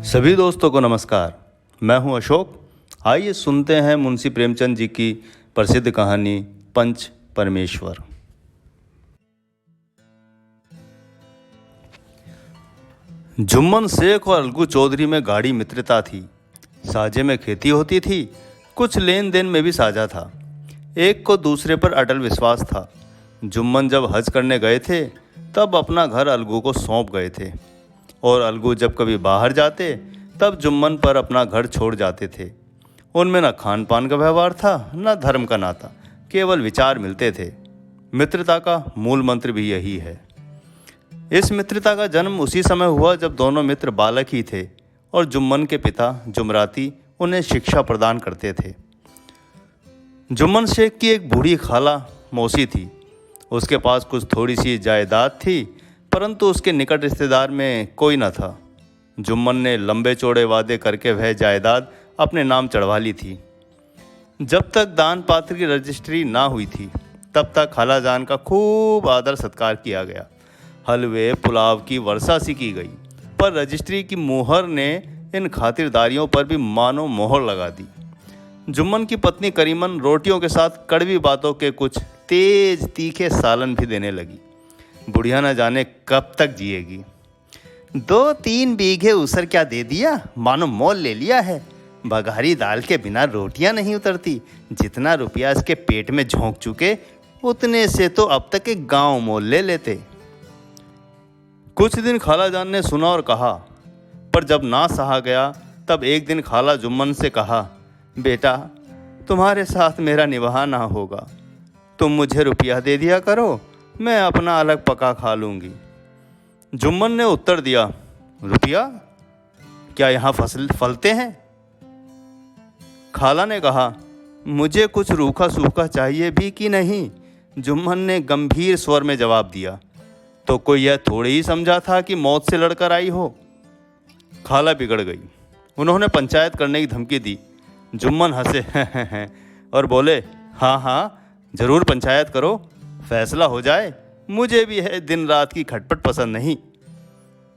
सभी दोस्तों को नमस्कार। मैं हूं अशोक। आइए सुनते हैं मुंशी प्रेमचंद जी की प्रसिद्ध कहानी पंच परमेश्वर। जुम्मन शेख और अलगू चौधरी में गाढ़ी मित्रता थी। साझे में खेती होती थी, कुछ लेन देन में भी साझा था। एक को दूसरे पर अटल विश्वास था। जुम्मन जब हज करने गए थे तब अपना घर अलगू को सौंप गए थे और अलगू जब कभी बाहर जाते तब जुम्मन पर अपना घर छोड़ जाते थे। उनमें न खान पान का व्यवहार था, न धर्म का नाता, केवल विचार मिलते थे। मित्रता का मूल मंत्र भी यही है। इस मित्रता का जन्म उसी समय हुआ जब दोनों मित्र बालक ही थे और जुम्मन के पिता जुमराती उन्हें शिक्षा प्रदान करते थे। जुम्मन शेख की एक बूढ़ी खाला मौसी थी। उसके पास कुछ थोड़ी सी जायदाद थी, परंतु उसके निकट रिश्तेदार में कोई न था। जुम्मन ने लंबे चौड़े वादे करके वह जायदाद अपने नाम चढ़वा ली थी। जब तक दान पात्र की रजिस्ट्री ना हुई थी तब तक खालाजान का खूब आदर सत्कार किया गया। हलवे पुलाव की वर्षा सी की गई, पर रजिस्ट्री की मुहर ने इन खातिरदारियों पर भी मानो मोहर लगा दी। जुम्मन की पत्नी करीमन रोटियों के साथ कड़वी बातों के कुछ तेज तीखे सालन भी देने लगी। बुढ़िया न जाने कब तक जिएगी। 2-3 बीघे उसर क्या दे दिया, मानो मोल ले लिया है। बघारी दाल के बिना रोटियां नहीं उतरती। जितना रुपया इसके पेट में झोंक चुके उतने से तो अब तक एक गांव मोल ले लेते। कुछ दिन खालाजान ने सुना और कहा, पर जब ना सहा गया तब एक दिन खाला जुम्मन से कहा, बेटा तुम्हारे साथ मेरा निभाह ना होगा, तुम मुझे रुपया दे दिया करो, मैं अपना अलग पका खा लूँगी। जुम्मन ने उत्तर दिया, रुपया क्या यहाँ फलते हैं? खाला ने कहा, मुझे कुछ रूखा सूखा चाहिए भी कि नहीं? जुम्मन ने गंभीर स्वर में जवाब दिया, तो कोई यह थोड़ी ही समझा था कि मौत से लड़कर आई हो। खाला बिगड़ गई। उन्होंने पंचायत करने की धमकी दी। जुम्मन हंसे और बोले, हाँ हाँ जरूर पंचायत करो, फैसला हो जाए। मुझे भी है दिन रात की खटपट पसंद नहीं।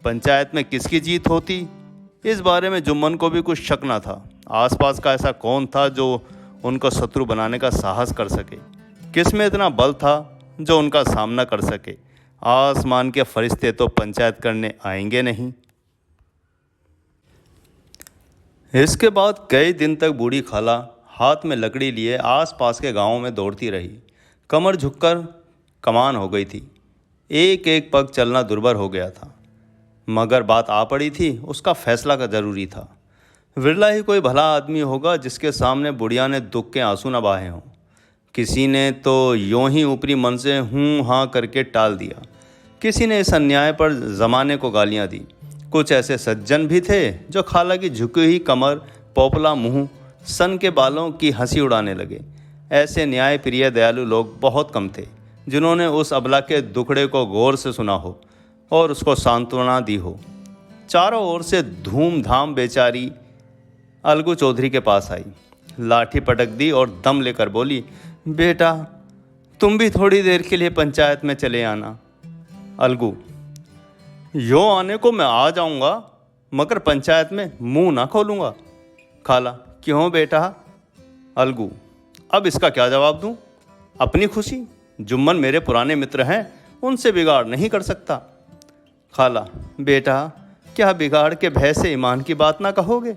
पंचायत में किसकी जीत होती, इस बारे में जुम्मन को भी कुछ शक न था। आसपास का ऐसा कौन था जो उनको शत्रु बनाने का साहस कर सके? किस में इतना बल था जो उनका सामना कर सके? आसमान के फरिश्ते तो पंचायत करने आएंगे नहीं। इसके बाद कई दिन तक बूढ़ी खाला हाथ में लकड़ी लिए आसपास के गांवों में दौड़ती रही। कमर झुककर कमान हो गई थी। एक एक पग चलना दुर्भर हो गया था। मगर बात आ पड़ी थी, उसका फैसला का जरूरी था। विरला ही कोई भला आदमी होगा जिसके सामने बुढ़िया ने दुख के आंसू न बहाए हों। किसी ने तो यूं ही ऊपरी मन से हूँ हाँ करके टाल दिया। किसी ने इस अन्याय पर ज़माने को गालियाँ दी। कुछ ऐसे सज्जन भी थे जो खाला की झुकी हुई कमर, पोपला मुंह, सन के बालों की हंसी उड़ाने लगे। ऐसे न्याय प्रिय दयालु लोग बहुत कम थे जिन्होंने उस अबला के दुखड़े को गौर से सुना हो और उसको सांत्वना दी हो। चारों ओर से धूमधाम बेचारी अलगू चौधरी के पास आई, लाठी पटक दी और दम लेकर बोली, बेटा तुम भी थोड़ी देर के लिए पंचायत में चले आना। अलगू, यो आने को मैं आ जाऊंगा, मगर पंचायत में मुंह ना खोलूंगा। खाला, क्यों बेटा? अलगू, अब इसका क्या जवाब दूं? अपनी खुशी। जुम्मन मेरे पुराने मित्र हैं, उनसे बिगाड़ नहीं कर सकता। खाला, बेटा क्या बिगाड़ के भय से ईमान की बात ना कहोगे?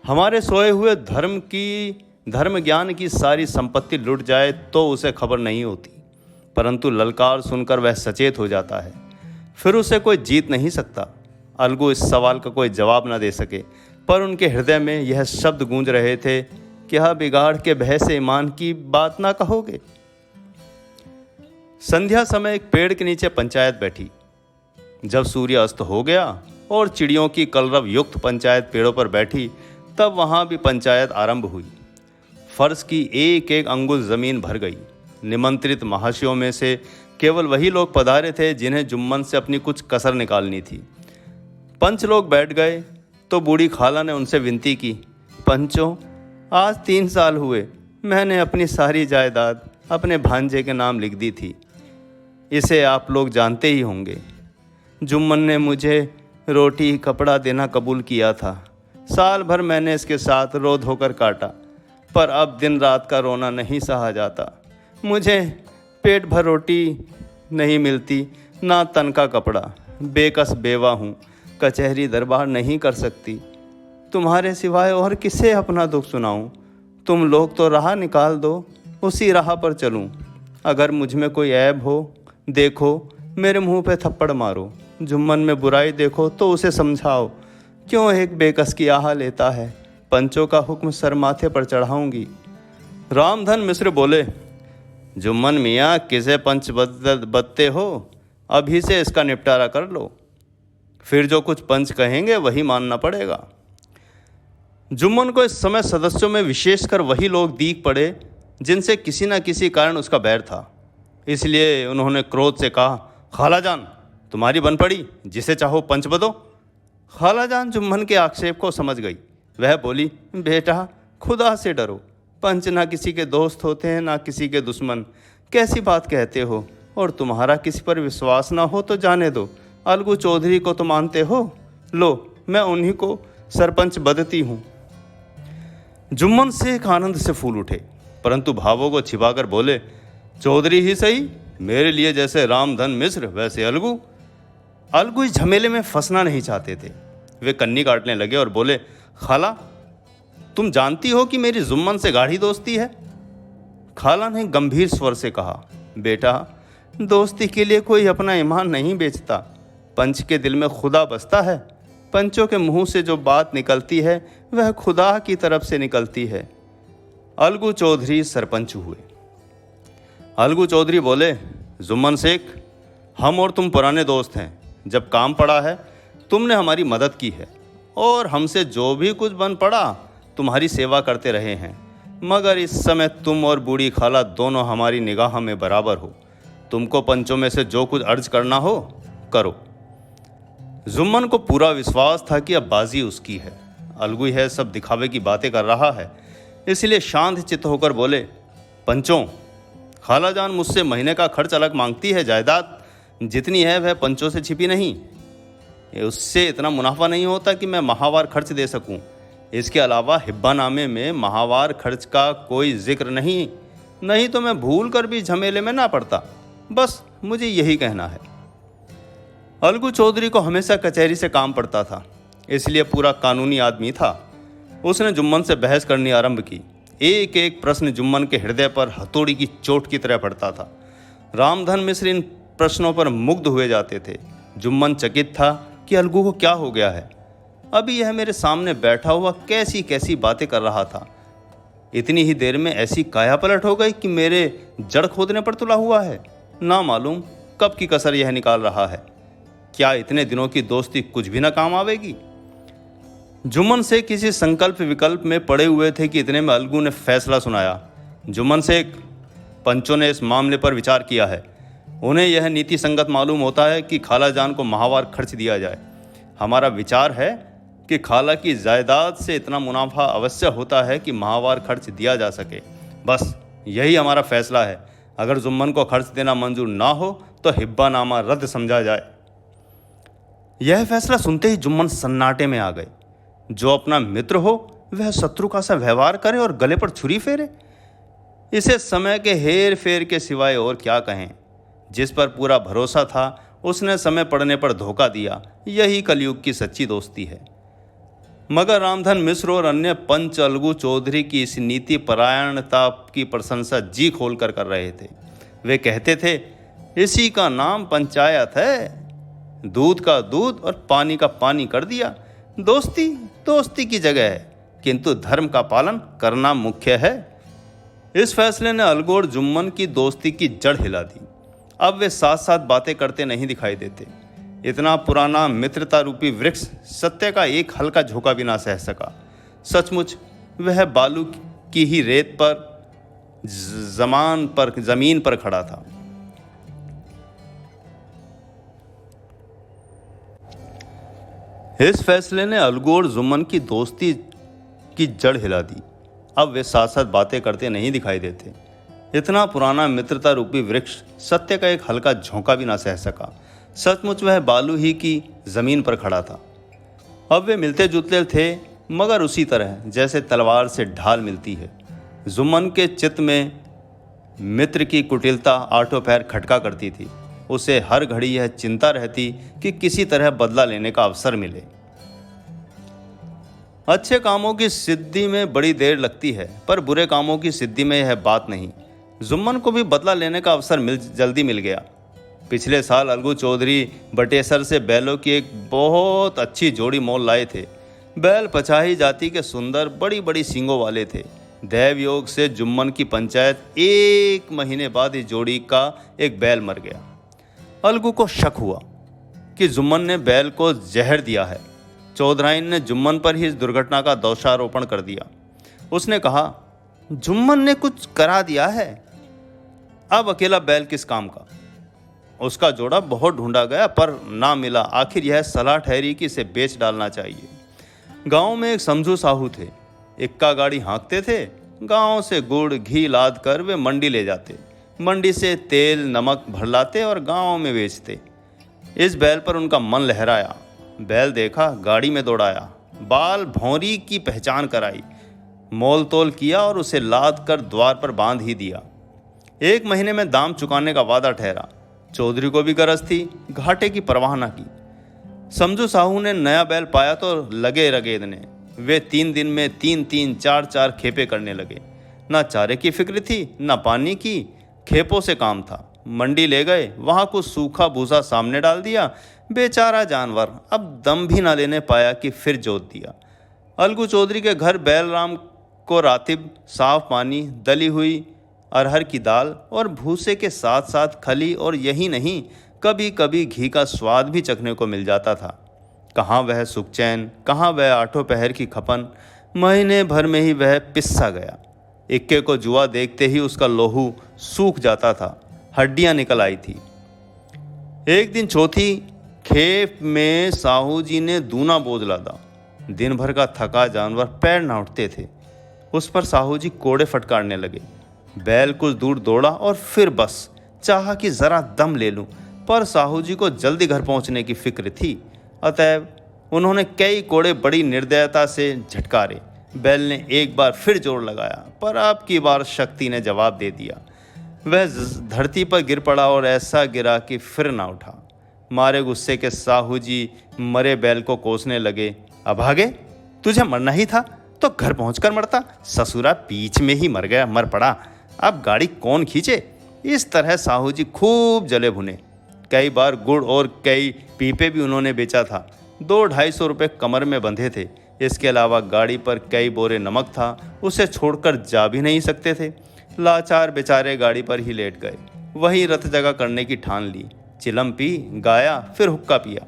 हमारे सोए हुए धर्म ज्ञान की सारी संपत्ति लुट जाए तो उसे खबर नहीं होती, परंतु ललकार सुनकर वह सचेत हो जाता है। फिर उसे कोई जीत नहीं सकता। अलगू इस सवाल का कोई जवाब न दे सके, पर उनके हृदय में यह शब्द गूंज रहे थे, क्या बिगाड़ के भय से ईमान की बात ना कहोगे? संध्या समय एक पेड़ के नीचे पंचायत बैठी। जब सूर्य अस्त हो गया और चिड़ियों की कलरव युक्त पंचायत पेड़ों पर बैठी, तब वहां भी पंचायत आरंभ हुई। फर्श की एक एक अंगुल जमीन भर गई। निमंत्रित महाशयों में से केवल वही लोग पधारे थे जिन्हें जुम्मन से अपनी कुछ कसर निकालनी थी। पंच लोग बैठ गए तो बूढ़ी खाला ने उनसे विनती की, पंचों, आज 3 साल हुए मैंने अपनी सारी जायदाद अपने भांजे के नाम लिख दी थी। इसे आप लोग जानते ही होंगे। जुम्मन ने मुझे रोटी कपड़ा देना कबूल किया था। साल भर मैंने इसके साथ रो धोकर काटा, पर अब दिन रात का रोना नहीं सहा जाता। मुझे पेट भर रोटी नहीं मिलती, ना तन का कपड़ा। बेकस बेवा हूँ, कचहरी दरबार नहीं कर सकती। तुम्हारे सिवाय और किसे अपना दुख सुनाऊं? तुम लोग तो राह निकाल दो, उसी राह पर चलूं। अगर मुझ में कोई ऐब हो, देखो मेरे मुंह पे थप्पड़ मारो। जुम्मन में बुराई देखो तो उसे समझाओ, क्यों एक बेकस की आह लेता है। पंचों का हुक्म सर माथे पर चढ़ाऊंगी। रामधन मिश्र बोले, जुम्मन मियाँ किसे पंच बदते हो? अभी से इसका निपटारा कर लो, फिर जो कुछ पंच कहेंगे वही मानना पड़ेगा। जुम्मन को इस समय सदस्यों में विशेषकर वही लोग दीख पड़े जिनसे किसी न किसी कारण उसका बैर था। इसलिए उन्होंने क्रोध से कहा, खालाजान तुम्हारी बन पड़ी, जिसे चाहो पंच बदो। खालाजान जुम्मन के आक्षेप को समझ गई। वह बोली, बेटा खुदा से डरो, पंच ना किसी के दोस्त होते हैं ना किसी के दुश्मन। कैसी बात कहते हो? और तुम्हारा किसी पर विश्वास ना हो तो जाने दो। अलगू चौधरी को तो मानते हो, लो मैं उन्हीं को सरपंच बदती हूँ। जुम्मन शेख आनंद से फूल उठे, परंतु भावों को छिपाकर बोले, चौधरी ही सही, मेरे लिए जैसे रामधन मिश्र वैसे अलगू। अलगू इस झमेले में फंसना नहीं चाहते थे। वे कन्नी काटने लगे और बोले, खाला तुम जानती हो कि मेरी जुम्मन से गाढ़ी दोस्ती है। खाला ने गंभीर स्वर से कहा, बेटा दोस्ती के लिए कोई अपना ईमान नहीं बेचता। पंच के दिल में खुदा बसता है। पंचों के मुंह से जो बात निकलती है वह खुदा की तरफ से निकलती है। अलगू चौधरी सरपंच हुए। अलगू चौधरी बोले, जुम्मन शेख हम और तुम पुराने दोस्त हैं। जब काम पड़ा है तुमने हमारी मदद की है और हमसे जो भी कुछ बन पड़ा तुम्हारी सेवा करते रहे हैं। मगर इस समय तुम और बूढ़ी खाला दोनों हमारी निगाह में बराबर हो। तुमको पंचों में से जो कुछ अर्ज करना हो करो। जुम्मन को पूरा विश्वास था कि अब बाजी उसकी है। अलगू है सब दिखावे की बातें कर रहा है, इसलिए शांत चित्त होकर बोले, पंचों खालाजान मुझसे महीने का खर्च अलग मांगती है। जायदाद जितनी है वह पंचों से छिपी नहीं। उससे इतना मुनाफा नहीं होता कि मैं माहवार खर्च दे सकूं। इसके अलावा हिब्बानामे में माहवार खर्च का कोई जिक्र नहीं तो मैं भूल कर भी झमेले में ना पड़ता। बस मुझे यही कहना है। अलगू चौधरी को हमेशा कचहरी से काम पड़ता था, इसलिए पूरा कानूनी आदमी था। उसने जुम्मन से बहस करनी आरंभ की। एक एक प्रश्न जुम्मन के हृदय पर हथौड़ी की चोट की तरह पड़ता था। रामधन मिश्र इन प्रश्नों पर मुग्ध हुए जाते थे। जुम्मन चकित था कि अलगू को क्या हो गया है। अभी यह मेरे सामने बैठा हुआ कैसी कैसी बातें कर रहा था, इतनी ही देर में ऐसी काया पलट हो गई कि मेरे जड़ खोदने पर तुला हुआ है। ना मालूम कब की कसर यह निकाल रहा है। क्या इतने दिनों की दोस्ती कुछ भी ना काम आवेगी? जुम्मन से किसी संकल्प विकल्प में पड़े हुए थे कि इतने में अलगू ने फैसला सुनाया। जुम्मन शेख, पंचों ने इस मामले पर विचार किया है। उन्हें यह नीति संगत मालूम होता है कि खालाजान को माहवार खर्च दिया जाए। हमारा विचार है कि खाला की जायदाद से इतना मुनाफा अवश्य होता है कि माहवार खर्च दिया जा सके। बस यही हमारा फैसला है। अगर जुम्मन को खर्च देना मंजूर ना हो तो हिब्बानामा रद्द समझा जाए। यह फैसला सुनते ही जुम्मन सन्नाटे में आ गए। जो अपना मित्र हो वह शत्रु का सा व्यवहार करे और गले पर छुरी फेरे, इसे समय के हेर फेर के सिवाय और क्या कहें। जिस पर पूरा भरोसा था उसने समय पड़ने पर धोखा दिया। यही कलयुग की सच्ची दोस्ती है। मगर रामधन मिश्र और अन्य पंच अलगू चौधरी की इस नीति परायणता की प्रशंसा जी खोलकर कर रहे थे। वे कहते थे, इसी का नाम पंचायत है। दूध का दूध और पानी का पानी कर दिया। दोस्ती दोस्ती की जगह है, किंतु धर्म का पालन करना मुख्य है। इस फैसले ने अलगू और जुम्मन की दोस्ती की जड़ हिला दी। अब वे साथ साथ बातें करते नहीं दिखाई देते। इतना पुराना मित्रता रूपी वृक्ष सत्य का एक हल्का झोंका भी ना सह सका। सचमुच वह बालू की ही रेत पर जमीन पर खड़ा था। इस फैसले ने अलगू और जुम्मन की दोस्ती की जड़ हिला दी। अब वे साथ साथ बातें करते नहीं दिखाई देते। इतना पुराना मित्रता रूपी वृक्ष सत्य का एक हल्का झोंका भी ना सह सका। सचमुच वह बालू ही की जमीन पर खड़ा था। अब वे मिलते जुलते थे, मगर उसी तरह जैसे तलवार से ढाल मिलती है। जुम्मन के चित्त में मित्र की कुटिलता आठों पैर खटका करती थी। उसे हर घड़ी यह चिंता रहती कि किसी तरह बदला लेने का अवसर मिले। अच्छे कामों की सिद्धि में बड़ी देर लगती है, पर बुरे कामों की सिद्धि में यह बात नहीं। जुम्मन को भी बदला लेने का अवसर जल्दी मिल गया। पिछले साल अलगू चौधरी बटेसर से बैलों की एक बहुत अच्छी जोड़ी मोल लाए थे। बैल पचाही जाति के सुंदर बड़ी बड़ी सींगों वाले थे। दैव योग से जुम्मन की पंचायत 1 महीने बाद इस जोड़ी का एक बैल मर गया। अलगू को शक हुआ कि जुम्मन ने बैल को जहर दिया है। चौधराइन ने जुम्मन पर ही इस दुर्घटना का दोषारोपण कर दिया। उसने कहा, जुम्मन ने कुछ करा दिया है, अब अकेला बैल किस काम का। उसका जोड़ा बहुत ढूंढा गया पर ना मिला। आखिर यह सलाह ठहरी कि इसे बेच डालना चाहिए। गांव में एक समझू साहू थे। इक्का गाड़ी हाँकते थे। गांव से गुड़ घी लाद कर वे मंडी ले जाते। मंडी से तेल नमक भर लाते और गांव में बेचते। इस बैल पर उनका मन लहराया। बैल देखा, गाड़ी में दौड़ाया, बाल भौरी की पहचान कराई, मोल तोल किया और उसे लाद कर द्वार पर बांध ही दिया। 1 महीने में दाम चुकाने का वादा ठहरा। चौधरी को भी गरज थी, घाटे की परवाह न की। समझू साहू ने नया बैल पाया तो लगे रगेदने। वे 3 दिन में 3-3, 4-4 खेपे करने लगे। ना चारे की फिक्र थी, ना पानी की, खेपों से काम था। मंडी ले गए, वहाँ कुछ सूखा भूसा सामने डाल दिया। बेचारा जानवर अब दम भी ना लेने पाया कि फिर जोत दिया। अलगू चौधरी के घर बैलराम को रातिब साफ पानी, दली हुई अरहर की दाल और भूसे के साथ साथ खली और यही नहीं, कभी कभी घी का स्वाद भी चखने को मिल जाता था। कहाँ वह सुखचैन, कहाँ वह आठों पहर की खपन। महीने भर में ही वह पिस्सा गया। इक्के को जुआ देखते ही उसका लोहू सूख जाता था, हड्डियां निकल आई थी। एक दिन चौथी खेप में साहू जी ने दूना बोझ लादा। दिन भर का थका जानवर पैर न उठते थे। उस पर साहू जी कोड़े फटकारने लगे। बैल कुछ दूर दौड़ा और फिर बस चाहा कि जरा दम ले लूं, पर साहू जी को जल्दी घर पहुंचने की फिक्र थी। अतएव उन्होंने कई कोड़े बड़ी निर्दयता से झटकारे। बैल ने एक बार फिर जोर लगाया, पर अब की बार शक्ति ने जवाब दे दिया। वह धरती पर गिर पड़ा और ऐसा गिरा कि फिर ना उठा। मारे गुस्से के साहू जी मरे बैल को कोसने लगे। अभागे, तुझे मरना ही था तो घर पहुंचकर मरता। ससुरा बीच में ही मर गया, मर पड़ा, अब गाड़ी कौन खींचे। इस तरह साहू जी खूब जले भुने। कई बार गुड़ और कई पीपे भी उन्होंने बेचा था। 200-250 रुपये कमर में बंधे थे। इसके अलावा गाड़ी पर कई बोरे नमक था, उसे छोड़कर जा भी नहीं सकते थे। लाचार बेचारे गाड़ी पर ही लेट गए। वहीं रत जगह करने की ठान ली। चिलम पी, गाया, फिर हुक्का पिया।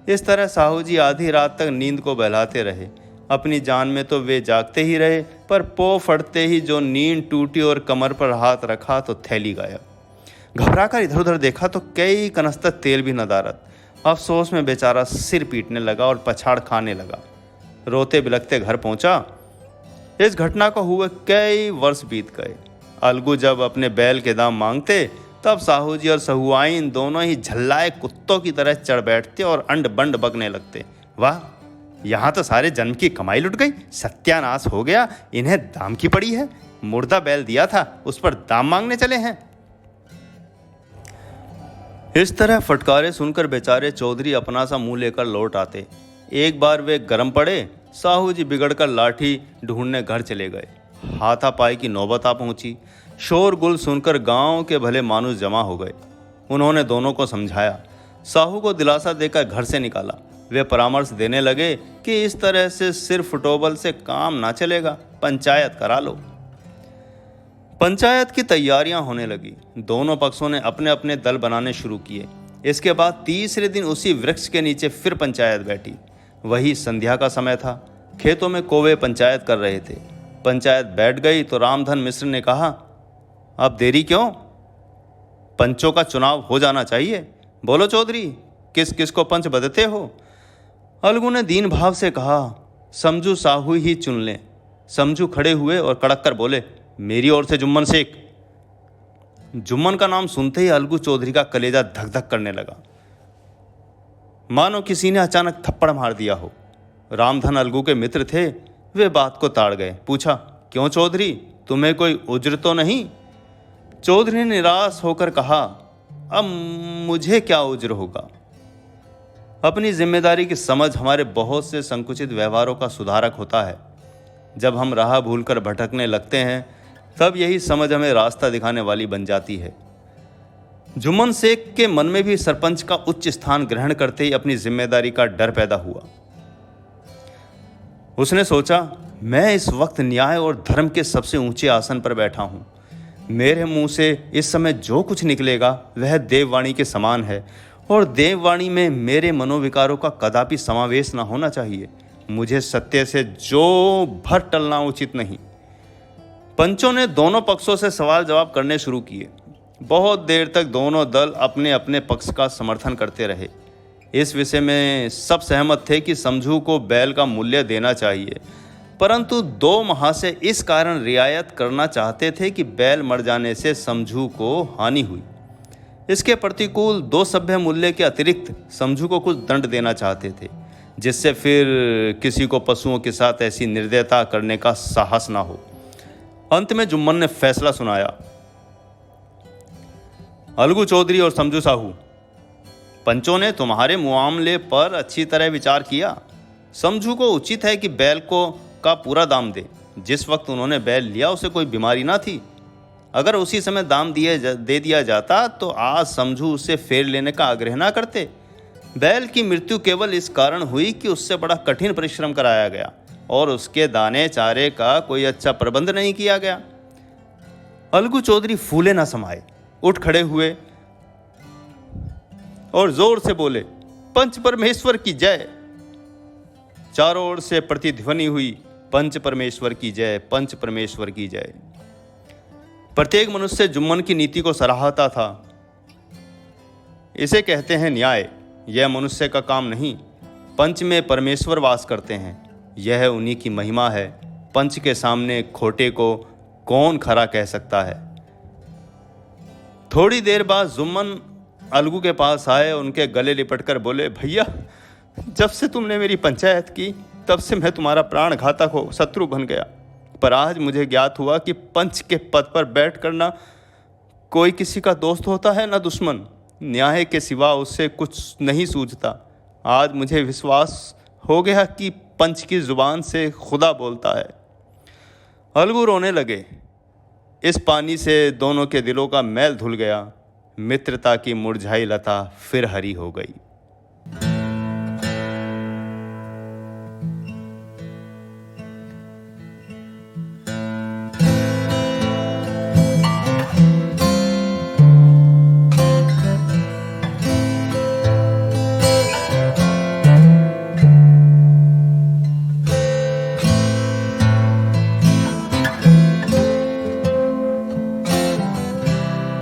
इस तरह साहू जी आधी रात तक नींद को बहलाते रहे। अपनी जान में तो वे जागते ही रहे, पर पो फटते ही जो नींद टूटी और कमर पर हाथ रखा तो थैली गायब। घबराकर इधर उधर देखा तो कई कनस्तर तेल भी नदारत। अफसोस में बेचारा सिर पीटने लगा और पछाड़ खाने लगा। रोते बिलखते घर पहुंचा। इस घटना को हुए कई वर्ष बीत गए। अलगू जब अपने बैल के दाम मांगते, तब साहू जी और सहुआइन दोनों ही झल्लाए कुत्तों की तरह चढ़ बैठते और अंड बंड बकने लगते। वाह, यहाँ तो सारे जन्म की कमाई लुट गई, सत्यानाश हो गया, इन्हें दाम की पड़ी है। मुर्दा बैल दिया था, उस पर दाम मांगने चले हैं। इस तरह फटकारे सुनकर बेचारे चौधरी अपना सा मुंह लेकर लौट आते। एक बार वे गर्म पड़े। साहू जी बिगड़कर लाठी ढूंढने घर चले गए। हाथापाई की नौबत आ पहुंची। शोरगुल सुनकर गांव के भले मानुस जमा हो गए। उन्होंने दोनों को समझाया, साहू को दिलासा देकर घर से निकाला। वे परामर्श देने लगे कि इस तरह से सिर्फ फुटोबल से काम ना चलेगा, पंचायत करा लो। पंचायत की तैयारियां होने लगी। दोनों पक्षों ने अपने अपने दल बनाने शुरू किए। इसके बाद तीसरे दिन उसी वृक्ष के नीचे फिर पंचायत बैठी। वही संध्या का समय था। खेतों में कौवे पंचायत कर रहे थे। पंचायत बैठ गई तो रामधन मिश्र ने कहा, अब देरी क्यों, पंचों का चुनाव हो जाना चाहिए। बोलो चौधरी, किस किस को पंच बदते हो। अलगू ने दीन भाव से कहा, समझू साहू ही चुन लें। समझू खड़े हुए और कड़क कर बोले, मेरी ओर से जुम्मन शेख। जुम्मन का नाम सुनते ही अलगू चौधरी का कलेजा धक धक करने लगा। मानो किसी ने अचानक थप्पड़ मार दिया हो। रामधन अलगू के मित्र थे, वे बात को ताड़ गए। पूछा, क्यों चौधरी, तुम्हें कोई उज्र तो नहीं? चौधरी ने निराश होकर कहा, अब मुझे क्या उज्र होगा। अपनी जिम्मेदारी की समझ हमारे बहुत से संकुचित व्यवहारों का सुधारक होता है। जब हम राह भूलकर भटकने लगते हैं, तब यही समझ हमें रास्ता दिखाने वाली बन जाती है। जुम्मन शेख के मन में भी सरपंच का उच्च स्थान ग्रहण करते ही अपनी जिम्मेदारी का डर पैदा हुआ। उसने सोचा, मैं इस वक्त न्याय और धर्म के सबसे ऊंचे आसन पर बैठा हूं। मेरे मुंह से इस समय जो कुछ निकलेगा वह देववाणी के समान है, और देववाणी में मेरे मनोविकारों का कदापि समावेश न होना चाहिए। मुझे सत्य से जो भर टलना उचित नहीं। पंचों ने दोनों पक्षों से सवाल जवाब करने शुरू किए। बहुत देर तक दोनों दल अपने अपने पक्ष का समर्थन करते रहे। इस विषय में सब सहमत थे कि समझू को बैल का मूल्य देना चाहिए, परंतु दो महाशय इस कारण रियायत करना चाहते थे कि बैल मर जाने से समझू को हानि हुई। इसके प्रतिकूल दो सभ्य मूल्य के अतिरिक्त समझू को कुछ दंड देना चाहते थे, जिससे फिर किसी को पशुओं के साथ ऐसी निर्दयता करने का साहस ना हो। अंत में जुम्मन ने फैसला सुनाया, अलगू चौधरी और समझू साहू, पंचों ने तुम्हारे मुआमले पर अच्छी तरह विचार किया। समझू को उचित है कि बैल का पूरा दाम दे। जिस वक्त उन्होंने बैल लिया उसे कोई बीमारी ना थी। अगर उसी समय दाम दे दिया जाता तो आज समझू उसे फेर लेने का आग्रह ना करते। बैल की मृत्यु केवल इस कारण हुई कि उससे बड़ा कठिन परिश्रम कराया गया और उसके दाने चारे का कोई अच्छा प्रबंध नहीं किया गया। अलगू चौधरी फूले ना समाये, उठ खड़े हुए और जोर से बोले, पंच परमेश्वर की जय। चारों ओर से प्रतिध्वनि हुई, पंच परमेश्वर की जय, पंच परमेश्वर की जय। प्रत्येक मनुष्य जुम्मन की नीति को सराहता था। इसे कहते हैं न्याय। यह मनुष्य का काम नहीं। पंच में परमेश्वर वास करते हैं, यह उन्हीं की महिमा है। पंच के सामने खोटे को कौन खरा कह सकता है। थोड़ी देर बाद जुम्मन अलगू के पास आए, उनके गले लिपटकर बोले, भैया, जब से तुमने मेरी पंचायत की तब से मैं तुम्हारा प्राणघातक हो शत्रु बन गया। पर आज मुझे ज्ञात हुआ कि पंच के पद पर बैठ कर ना कोई किसी का दोस्त होता है, ना दुश्मन। न्याय के सिवा उससे कुछ नहीं सूझता। आज मुझे विश्वास हो गया कि पंच की जुबान से खुदा बोलता है। अलगू रोने लगे। इस पानी से दोनों के दिलों का मैल धुल गया। मित्रता की मुरझाई लता फिर हरी हो गई।